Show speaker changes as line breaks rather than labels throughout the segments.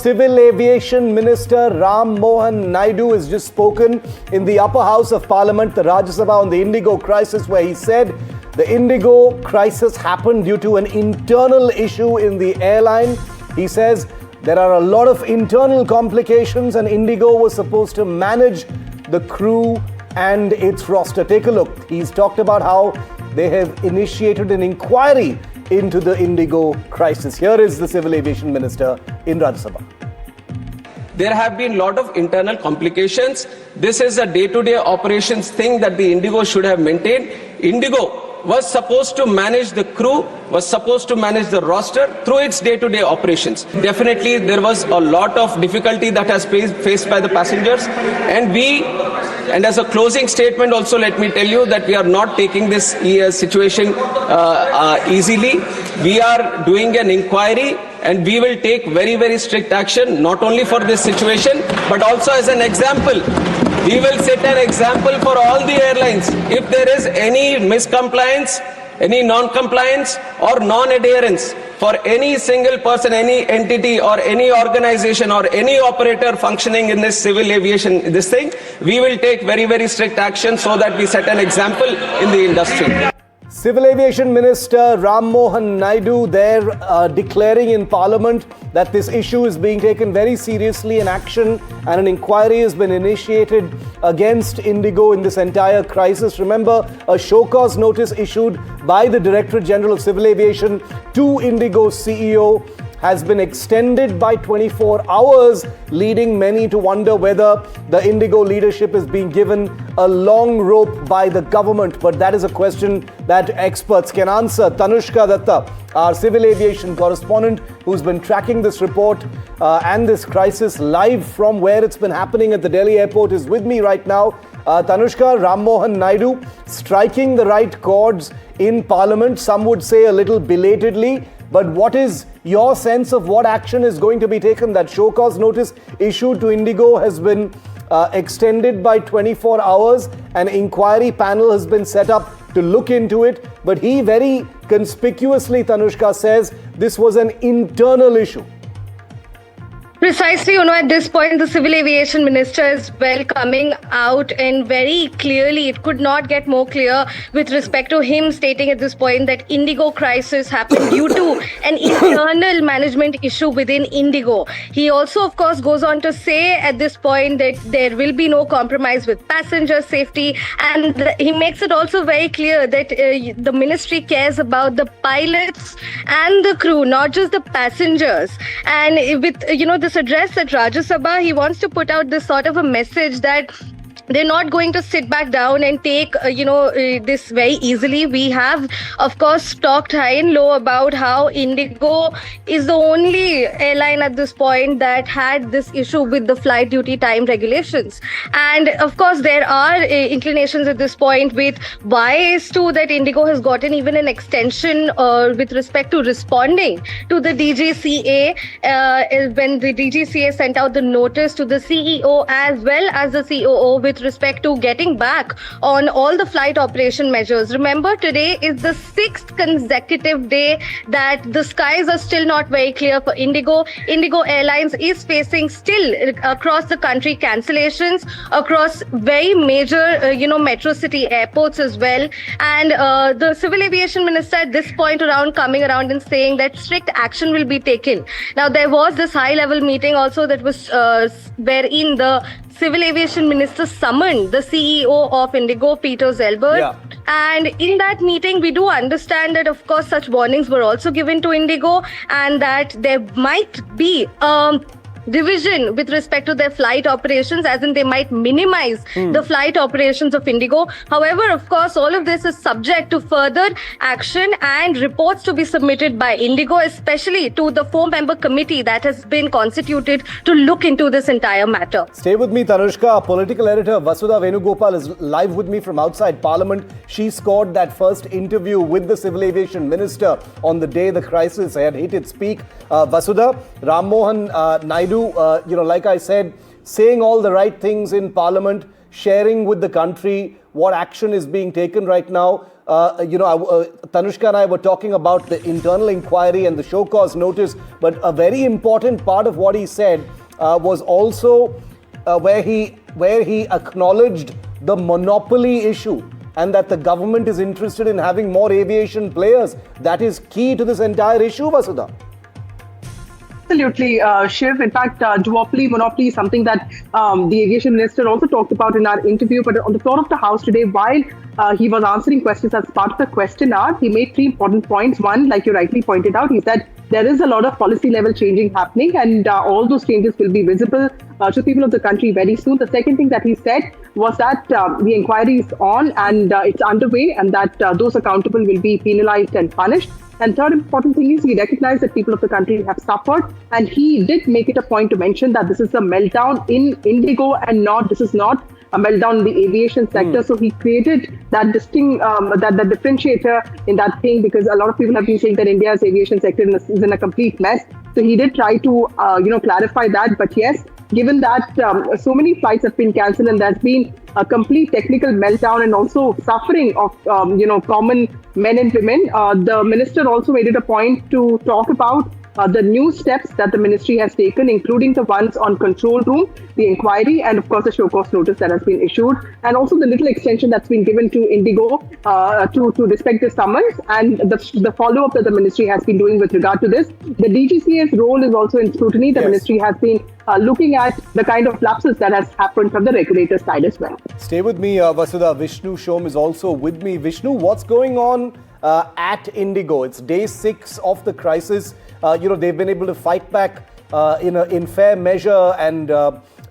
Civil Aviation Minister Rammohan Naidu has just spoken in the upper house of Parliament, the Rajya Sabha, on the Indigo crisis, where he said the Indigo crisis happened due to an internal issue in the airline. He says there are a lot of internal complications and Indigo was supposed to manage the crew and its roster. Take a look. He's talked about how they have initiated an inquiry into the Indigo crisis. Here is the Civil Aviation Minister in Rajya Sabha.
There have been a lot of internal complications. This is a day-to-day operations thing that the Indigo should have maintained. Indigo was supposed to manage the crew, was supposed to manage the roster through its day-to-day operations. Definitely there was a lot of difficulty that has faced by the passengers, and as a closing statement also, let me tell you that we are not taking this situation easily. We are doing an inquiry and we will take very, very strict action, not only for this situation, but also as an example. We will set an example for all the airlines. If there is any miscompliance, any non-compliance or non-adherence for any single person, any entity or any organization or any operator functioning in this civil aviation, we will take very, very strict action so that we set an example in the industry.
Civil Aviation Minister Rammohan Naidu there declaring in Parliament that this issue is being taken very seriously in action and an inquiry has been initiated against Indigo in this entire crisis. Remember, a show cause notice issued by the Directorate General of Civil Aviation to Indigo's CEO has been extended by 24 hours, leading many to wonder whether the Indigo leadership is being given a long rope by the government. But that is a question that experts can answer. Tanushka Datta, our civil aviation correspondent, who's been tracking this report and this crisis live from where it's been happening at the Delhi airport, is with me right now. Tanushka, Rammohan Naidu striking the right chords in Parliament, some would say a little belatedly. But what is your sense of what action is going to be taken? That show cause notice issued to Indigo has been extended by 24 hours. An inquiry panel has been set up to look into it. But he very conspicuously, Tanushka, says this was an internal issue.
Precisely, at this point, the Civil Aviation Minister is coming out and very clearly, it could not get more clear with respect to him stating at this point that Indigo crisis happened due to an internal management issue within Indigo. He also, of course, goes on to say at this point that there will be no compromise with passenger safety, and he makes it also very clear that the ministry cares about the pilots and the crew, not just the passengers. And with, this address at Rajya Sabha, he wants to put out this sort of a message that they're not going to sit back down and take, this very easily. We have, of course, talked high and low about how Indigo is the only airline at this point that had this issue with the flight duty time regulations. And, of course, there are inclinations at this point with YS2 that Indigo has gotten even an extension with respect to responding to the DGCA when the DGCA sent out the notice to the CEO as well as the COO with respect to getting back on all the flight operation measures. Remember, today is the 6th consecutive day that the skies are still not very clear for Indigo. Indigo Airlines is facing still across the country cancellations across very major, metro city airports as well. And the Civil Aviation Minister at this point coming around and saying that strict action will be taken. Now, there was this high-level meeting also that was wherein the Civil Aviation Minister summoned the CEO of Indigo, Peter Zelbert. Yeah. And in that meeting, we do understand that, of course, such warnings were also given to Indigo and that there might be division with respect to their flight operations, as in they might minimize the flight operations of Indigo. However, of course, all of this is subject to further action and reports to be submitted by Indigo, especially to the 4-member committee that has been constituted to look into this entire matter.
Stay with me, Tanushka. Our political editor Vasudha Venugopal is live with me from outside Parliament. She scored that first interview with the Civil Aviation Minister on the day the crisis had hit its peak. Vasudha, Rammohan Naidu, like I said, saying all the right things in Parliament, sharing with the country what action is being taken right now. Tanushka and I were talking about the internal inquiry and the show cause notice, but a very important part of what he said was also where he acknowledged the monopoly issue and that the government is interested in having more aviation players. That is key to this entire issue, Vasudha.
Absolutely, Shiv. In fact, duopoly, monopoly is something that the aviation minister also talked about in our interview. But on the floor of the House today, while he was answering questions as part of the question hour, he made 3 important points. One, like you rightly pointed out, he said there is a lot of policy level changing happening, and all those changes will be visible to people of the country very soon. The second thing that he said was that the inquiry is on and it's underway, and that those accountable will be penalized and punished. And third important thing is he recognized that people of the country have suffered, and he did make it a point to mention that this is a meltdown in Indigo and this is not a meltdown in the aviation sector. So he created that that differentiator in that thing, because a lot of people have been saying that India's aviation sector is in a complete mess. So he did try to clarify that. But yes, given that so many flights have been cancelled and there's been a complete technical meltdown and also suffering of common men and women, the minister also made it a point to talk about the new steps that the ministry has taken, including the ones on control room, the inquiry, and of course the show cause notice that has been issued, and also the little extension that's been given to Indigo to respect the summons, and the follow-up that the ministry has been doing with regard to this. The DGCA's role is also in scrutiny. The ministry has been looking at the kind of lapses that has happened from the regulator side as well.
Stay with me, Vasudha. Vishnu Shom is also with me. Vishnu, what's going on at Indigo? It's day 6 of the crisis. They've been able to fight back in fair measure and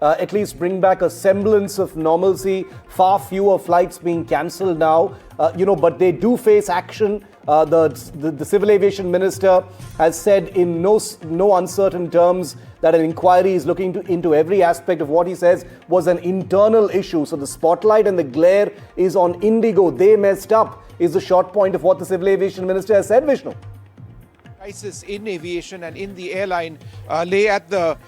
at least bring back a semblance of normalcy. Far fewer flights being cancelled now, but they do face action. The civil aviation minister has said in no uncertain terms that an inquiry is looking into every aspect of what he says was an internal issue. So the spotlight and the glare is on Indigo. They messed up, is the short point of what the civil aviation minister has said, Vishnu.
Crisis in aviation and in the airline lay at the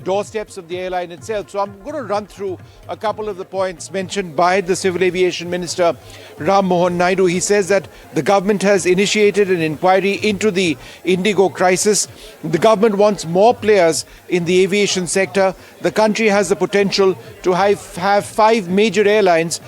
doorsteps of the airline itself. So I'm going to run through a couple of the points mentioned by the Civil Aviation Minister Rammohan Naidu. He says that the government has initiated an inquiry into the Indigo crisis. The government wants more players in the aviation sector. The country has the potential to have 5 major airlines.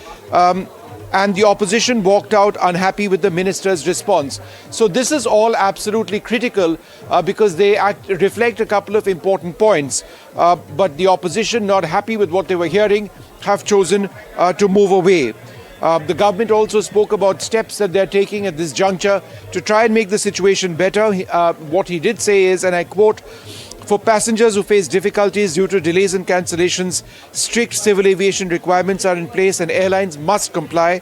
And the opposition walked out unhappy with the minister's response. So this is all absolutely critical because they reflect a couple of important points. But the opposition, not happy with what they were hearing, have chosen to move away. The government also spoke about steps that they're taking at this juncture to try and make the situation better. What he did say is, and I quote, "For passengers who face difficulties due to delays and cancellations, strict civil aviation requirements are in place and airlines must comply.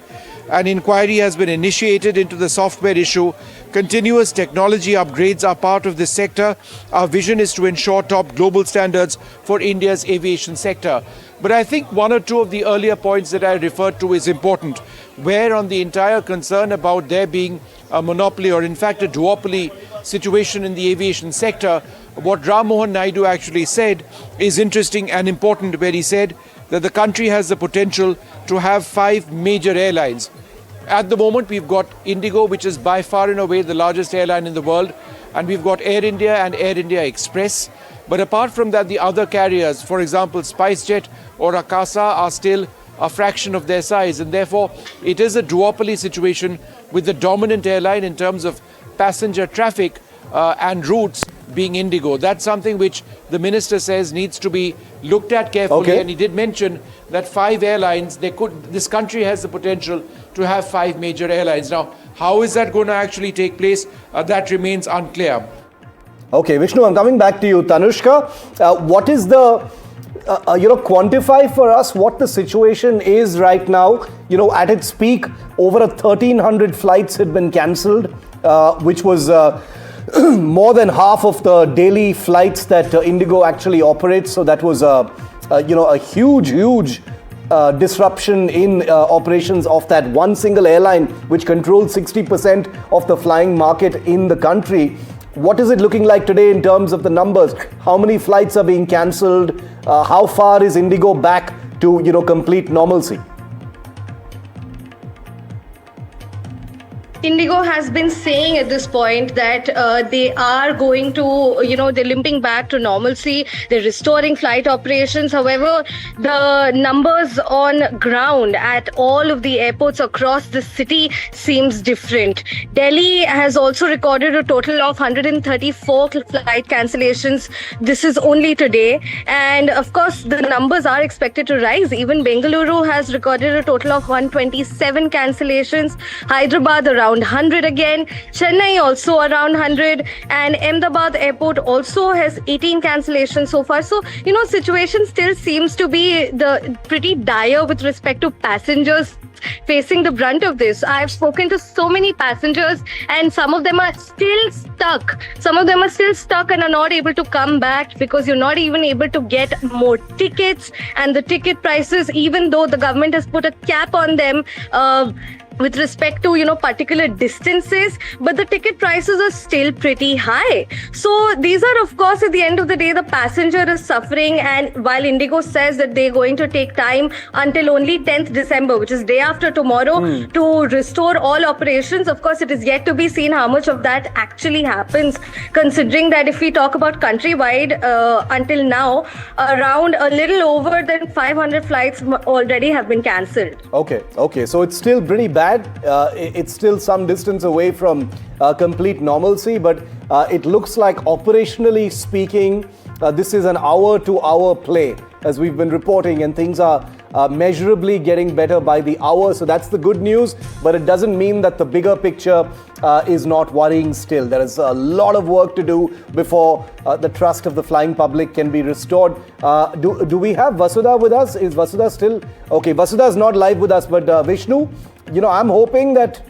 An inquiry has been initiated into the software issue. Continuous technology upgrades are part of this sector. Our vision is to ensure top global standards for India's aviation sector." But I think one or two of the earlier points that I referred to is important, where on the entire concern about there being a monopoly or in fact a duopoly situation in the aviation sector, what Rammohan Naidu actually said is interesting and important, where he said that the country has the potential to have 5 major airlines. At the moment, we've got Indigo, which is by far and away the largest airline in the world, and we've got Air India and Air India Express. But apart from that, the other carriers, for example, SpiceJet or Akasa, are still a fraction of their size, and therefore it is a duopoly situation with the dominant airline in terms of passenger traffic and routes being Indigo. That's something which the minister says needs to be looked at carefully. Okay. And he did mention that 5 airlines, this country has the potential to have 5 major airlines. Now, how is that going to actually take place? That remains unclear.
Okay, Vishnu, I'm coming back to you. Tanushka, what is the, quantify for us what the situation is right now. At its peak, over 1,300 flights had been cancelled, which was more than half of the daily flights that Indigo actually operates. So that was a huge disruption in operations of that one single airline, which controls 60% of the flying market in the country. What is it looking like today in terms of the numbers? How many flights are being cancelled? How far is Indigo back to complete normalcy?
Indigo has been saying at this point that they are going to, they're limping back to normalcy. They're restoring flight operations. However, the numbers on ground at all of the airports across the city seems different. Delhi has also recorded a total of 134 flight cancellations. This is only today. And of course, the numbers are expected to rise. Even Bengaluru has recorded a total of 127 cancellations. Hyderabad around 100 again. Chennai also around 100. And Ahmedabad airport also has 18 cancellations so far. So, situation still seems to be pretty dire with respect to passengers facing the brunt of this. I've spoken to so many passengers and some of them are still stuck. Some of them are still stuck and are not able to come back because you're not even able to get more tickets, and the ticket prices, even though the government has put a cap on them, with respect to particular distances, but the ticket prices are still pretty high. So these are, of course, at the end of the day, the passenger is suffering. And while Indigo says that they're going to take time until only 10th December, which is day after tomorrow, to restore all operations, of course, it is yet to be seen how much of that actually happens, considering that if we talk about countrywide, until now, around a little over than 500 flights already have been cancelled.
Okay. So it's still pretty bad. It's still some distance away from complete normalcy, but it looks like operationally speaking, this is an hour-to-hour play, as we've been reporting, and things are measurably getting better by the hour. So that's the good news, but it doesn't mean that the bigger picture is not worrying still. There is a lot of work to do before the trust of the flying public can be restored. Do we have Vasudha with us? Is Vasudha still? Okay, Vasudha is not live with us, but Vishnu, I'm hoping that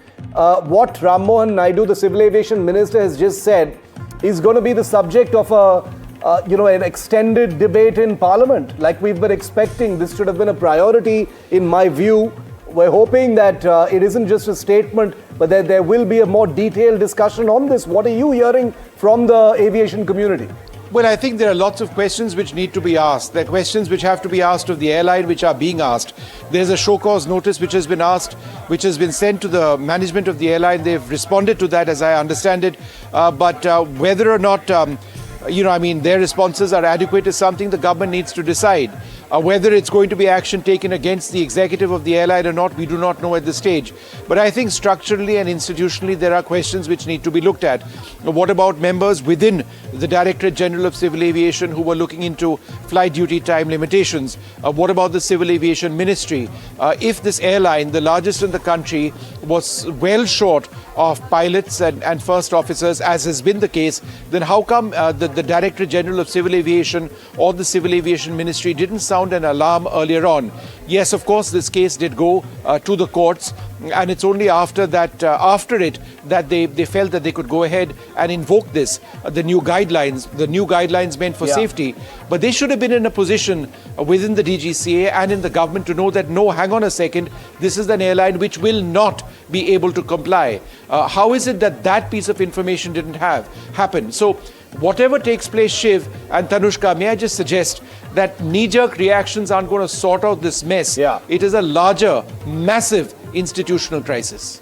what Rammohan Naidu, the Civil Aviation Minister, has just said is going to be the subject of an extended debate in Parliament, like we've been expecting. This should have been a priority, in my view. We're hoping that it isn't just a statement, but that there will be a more detailed discussion on this. What are you hearing from the aviation community?
Well, I think there are lots of questions which need to be asked. There are questions which have to be asked of the airline, which are being asked. There's a show cause notice which has been asked, which has been sent to the management of the airline. They've responded to that, as I understand it. But whether or not, their responses are adequate is something the government needs to decide. Whether it's going to be action taken against the executive of the airline or not, we do not know at this stage. But I think structurally and institutionally, there are questions which need to be looked at. What about members within the Directorate General of Civil Aviation who were looking into flight duty time limitations? What about the Civil Aviation Ministry? If this airline, the largest in the country, was well short of pilots and first officers, as has been the case, then how come the Directorate General of Civil Aviation or the Civil Aviation Ministry didn't sound an alarm earlier on? Yes, of course, this case did go to the courts, and it's only after it that they felt that they could go ahead and invoke the new guidelines meant for safety. But they should have been in a position within the DGCA and in the government to know that, no, hang on a second, this is an airline which will not be able to comply. How is it that piece of information didn't happen? So whatever takes place, Shiv and Tanushka, may I just suggest that knee-jerk reactions aren't going to sort out this mess.
Yeah.
It is a larger, massive institutional crisis.